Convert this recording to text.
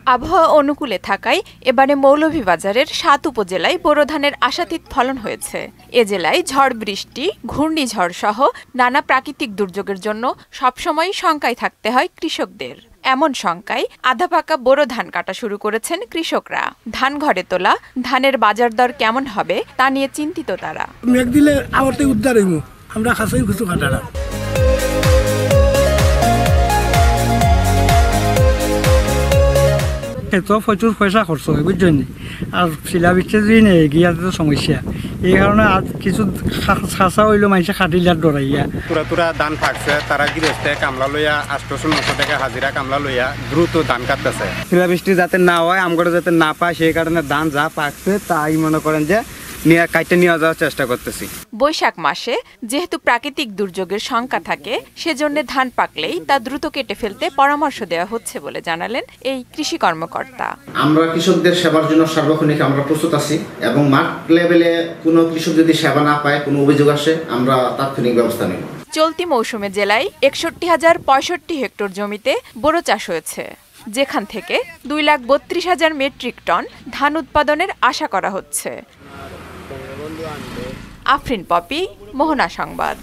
আবহাওয়া অনুকূলে থাকায় এবারে মৌলভীবাজারের ৭ উপজেলায় বোরো ধানের আশাতীত ফলন হয়েছে। এ জেলায় ঝড় বৃষ্টি, ঘূর্ণিঝড় সহ নানা প্রাকৃতিক দুর্যোগের জন্য সবসময় শঙ্কায় থাকতে হয় কৃষকদের। এমন শঙ্কায় আধা পাকা বোরো ধান কাটা শুরু করেছেন কৃষকরা। ধান ঘরে তোলা, ধানের বাজার দর কেমন হবে তা নিয়ে চিন্তিত তারা। মেঘ দিলে আবর্তে উদ্ধার হইব, আমরা খাসাই কিছু কাটারা। তো প্রচুর পয়সা খরচ হয় বুঝছেন, আর শিলা বিচ্ছে যদি নেই গিয়াতে তো সমস্যা। এই কারণে আজ কিছু খাসা হইলো মানুষে খাটিলার ডরাইয়া তুরা ধান থাকছে, তারা গৃহস্থে কামলা লইয়া 800-900 টাকা হাজিরা কামলা লইয়া দ্রুত ধান কাটতেছে। শিলা বৃষ্টি যাতে না হয়, আমগরে যাতে না পায়, সেই কারণে ধান যা পাকছে তাই মনে করেন যে কাইটে নিয়ে যাওয়ার চেষ্টা করতেছি। বৈশাখ মাসে যেহেতু প্রাকৃতিক দুর্যোগের শঙ্কা থাকে, সেজন্য ধান পাকলেই তা দ্রুত কেটে ফেলতে পরামর্শ দেওয়া হচ্ছে বলে জানালেন এই কৃষি কর্মকর্তা। আমরা কৃষকদের সেবার জন্য সার্বক্ষণিক আমরা প্রস্তুত আছি এবং মাঠ লেভেলে কোনো কৃষক যদি সেবা না পায়, কোনো অভিযোগ আসে, আমরা তাৎক্ষণিক ব্যবস্থা নেব। চলতি মৌসুমে জেলায় 61,065 হেক্টর জমিতে বোরো চাষ হয়েছে, যেখান থেকে 2,32,000 মেট্রিক টন ধান উৎপাদনের আশা করা হচ্ছে। আফরিন পপি, মোহনা সংবাদ।